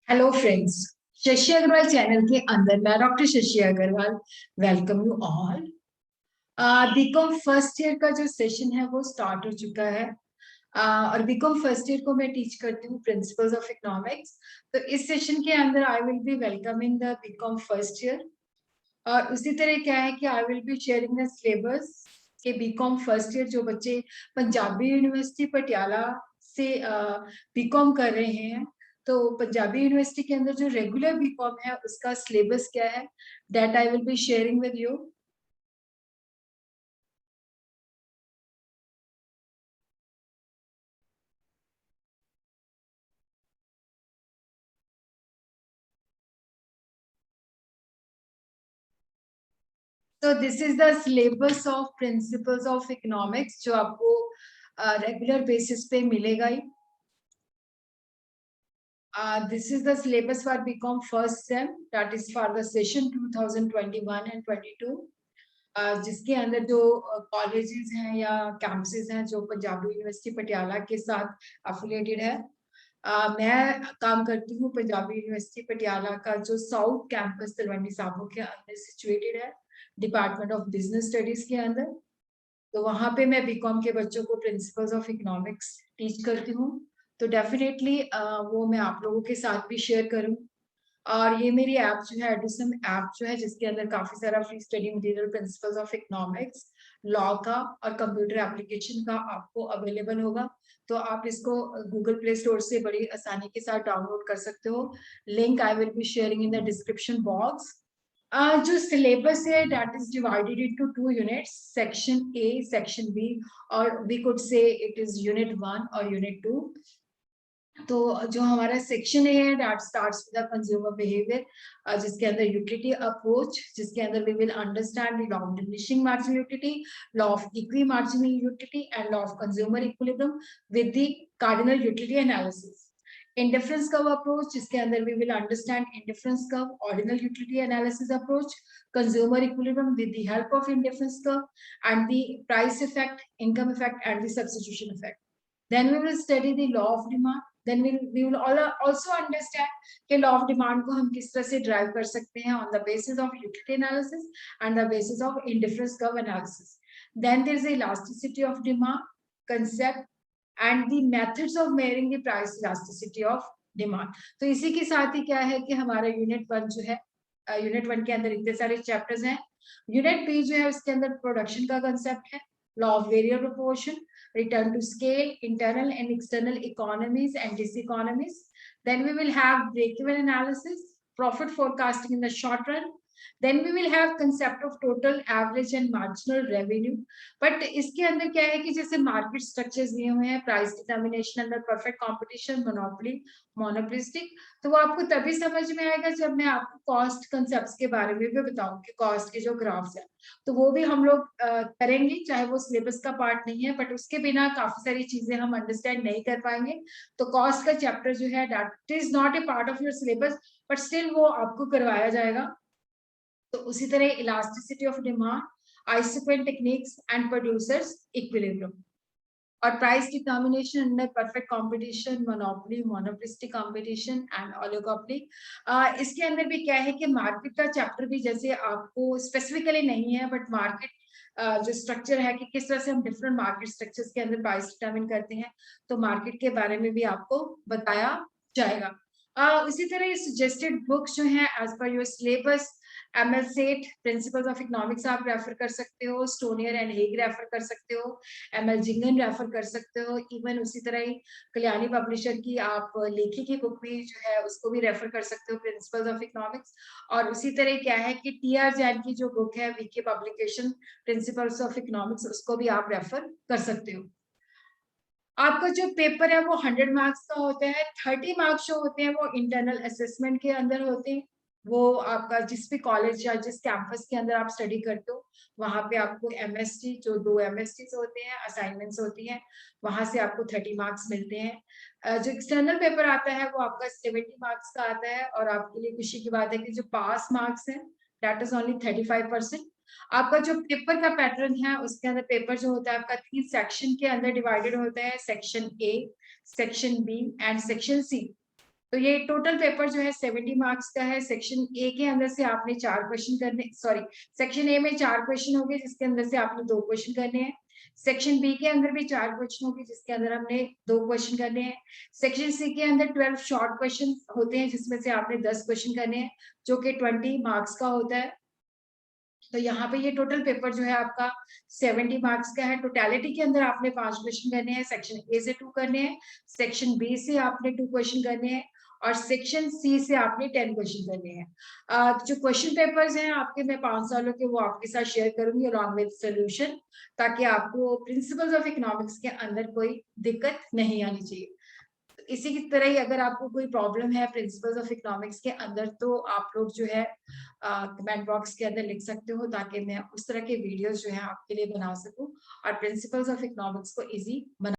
Hello friends, Shashi Agarwal channel के अंदर मैं doctor Shashi Agarwal welcome you all. BCom first year का जो सेशन है वो स्टार्ट हो चुका है। और बीकॉम फर्स्ट ईयर को मैं टीच करती हूँ प्रिंसिपल्स ऑफ इकोनॉमिक्स। तो इस सेशन के अंदर I will be welcoming the BCom first year. और उसी तरह क्या है कि I will be sharing the syllabus के बीकॉम फर्स्ट ईयर जो बच्चे पंजाबी यूनिवर्सिटी पटियाला से बीकॉम कर रहे हैं। तो पंजाबी यूनिवर्सिटी के अंदर जो रेगुलर बीकॉम है उसका सिलेबस क्या है, that I will be sharing with you. तो this is the syllabus of principles of economics जो आपको रेगुलर बेसिस पे मिलेगा ही। This is the syllabus for BCom first sem, that is for the session 2021 and 22, जिसके अंदर जो colleges हैं या कैंपसेस हैं जो पंजाबी यूनिवर्सिटी पटियाला के साथ एफिलिएटेड है। मैं काम करती हूँ पंजाबी यूनिवर्सिटी पटियाला का जो साउथ कैंपस तलवंडी साबो के अंदर सिचुएटेड है, डिपार्टमेंट ऑफ बिजनेस स्टडीज के अंदर। तो वहां पे मैं बीकॉम के बच्चों को प्रिंसिपल्स ऑफ इकोनॉमिक्स टीच करती हूँ। तो डेफिनेटली वो मैं आप लोगों के साथ भी शेयर करूँ। और ये मेरी ऐप जो है एडुसम ऐप जो है जिसके अंदर काफी सारा free study material principles of economics, law का और कंप्यूटर एप्लीकेशन का आपको अवेलेबल होगा। तो आप इसको गूगल प्ले स्टोर से बड़ी आसानी के साथ डाउनलोड कर सकते हो। Link I will be sharing in the description box. जो सिलेबस है that is divided into two units, section A section B, और we could say it is unit 1 और यूनिट 2। तो जो हमारा सेक्शन है that starts with the consumer behaviour, जिसके अंदर यूटिलिटी अप्रोच, जिसके अंदर we will understand the law of diminishing marginal utility, law of equi marginal utility and law of consumer equilibrium with the cardinal utility analysis. Indifference curve approach, जिसके अंदर we will understand indifference curve, ordinal utility analysis approach, consumer equilibrium with the help of indifference curve, and the price effect, income effect, and the substitution effect. Then we will study the law of demand. Then we will also understand कि law of demand को हम किस तरह से drive कर सकते हैं on the basis of utility analysis and the basis of indifference curve analysis. Then there is the elasticity of demand concept and the methods of measuring the price elasticity of demand. तो इसी के साथ ही क्या है कि हमारा unit 1 जो है, यूनिट 1 के अंदर इतने सारे चैप्टर्स हैं। यूनिट 2 जो है उसके अंदर प्रोडक्शन का कंसेप्ट है, law of variable proportion, return to scale, internal and external economies and diseconomies. Then we will have break-even analysis, profit forecasting in the short run. Then we will have concept of total average and marginal revenue. But इसके अंदर क्या है कि जैसे market structures दिए हुए हैं, price determination अंदर परफेक्ट कंपटीशन, मोनोपोली, मोनोपोलिस्टिक, तो वो आपको तभी समझ में आएगा जब मैं आपको कॉस्ट कंसेप्ट्स के बारे में भी बताऊं कि कॉस्ट के जो ग्राफ्स हैं तो वो भी हम लोग करेंगे, चाहे वो सिलेबस का पार्ट नहीं है, बट उसके बिना काफी सारी चीजें हम अंडरस्टैंड नहीं कर पाएंगे। तो कॉस्ट का चैप्टर जो है that is not a part of your syllabus, but still वो आपको करवाया जाएगा। तो उसी तरह elasticity of demand, isoquant techniques and producers equilibrium, और price determination under perfect competition, monopoly, monopolistic competition and oligopoly. इसके अंदर भी क्या है कि मार्केट का चैप्टर भी जैसे आपको स्पेसिफिकली नहीं है, बट मार्केट जो स्ट्रक्चर है कि किस तरह से हम डिफरेंट मार्केट स्ट्रक्चर्स के अंदर प्राइस डिटर्मिन करते हैं, तो मार्केट के बारे में भी आपको बताया जाएगा। उसी तरह सजेस्टेड बुक्स जो हैं as per your syllabus, ML Seth principles of economics आप रेफर कर सकते हो, स्टोनियर एंड हेग रेफर कर सकते हो, एमएल जिंगन रेफर कर सकते हो, इवन उसी तरह ही कल्याणी पब्लिशर की आप लेखी की बुक भी जो है उसको भी रेफर कर सकते हो, प्रिंसिपल्स ऑफ इकोनॉमिक्स। और उसी तरह क्या है कि टीआर जैन की जो बुक है VK publication principles of economics, उसको भी आप रेफर कर सकते हो। आपका जो पेपर है वो 100 मार्क्स का होता है। 30 मार्क्स जो होते हैं वो इंटरनल असेसमेंट के अंदर होते हैं। वो आपका जिस भी कॉलेज या जिस कैंपस के अंदर आप स्टडी करते हो वहां पे आपको एमएसटी, जो 2 एमएसटी होते हैं, असाइनमेंट्स होती हैं, वहां से आपको 30 मार्क्स मिलते हैं। जो एक्सटर्नल पेपर आता है वो आपका 70 मार्क्स का आता है, और आपके लिए खुशी की बात है कि जो पास मार्क्स है दैट इज ओनली 35%। आपका जो पेपर का पैटर्न है उसके अंदर पेपर जो होता है आपका 3 सेक्शन के अंदर डिवाइडेड होता है, section A, section B and section C. तो ये टोटल पेपर जो है 70 मार्क्स का है। सेक्शन ए के अंदर से आपने 4 क्वेश्चन करने, सॉरी, सेक्शन ए में 4 क्वेश्चन होंगे जिसके अंदर से आपने 2 क्वेश्चन करने हैं। सेक्शन बी के अंदर भी 4 क्वेश्चन होंगे जिसके अंदर हमने 2 क्वेश्चन करने हैं। सेक्शन सी के अंदर 12 शॉर्ट क्वेश्चन होते हैं जिसमें से आपने 10 क्वेश्चन करने हैं, जो कि 20 मार्क्स का होता है। तो यहाँ पे ये टोटल पेपर जो है आपका 70 मार्क्स का है। टोटलिटी के अंदर आपने 5 क्वेश्चन करने हैं, सेक्शन ए से 2 करने हैं, सेक्शन बी से आपने 2 क्वेश्चन करने हैं और सेक्शन सी से आपने 10 क्वेश्चन करने हैं। जो क्वेश्चन पेपर्स हैं आपके, मैं 5 सालों के, वो आपके साथ शेयर करूंगी अलॉन्ग विद सोल्यूशन, ताकि आपको प्रिंसिपल्स ऑफ इकोनॉमिक्स के अंदर कोई दिक्कत नहीं आनी चाहिए। इसी की तरह ही अगर आपको कोई प्रॉब्लम है प्रिंसिपल्स ऑफ इकोनॉमिक्स के अंदर, तो आप लोग जो है कमेंट बॉक्स के अंदर लिख सकते हो, ताकि मैं उस तरह के वीडियोस जो है आपके लिए बना सकूं और प्रिंसिपल्स ऑफ इकोनॉमिक्स को इजी बना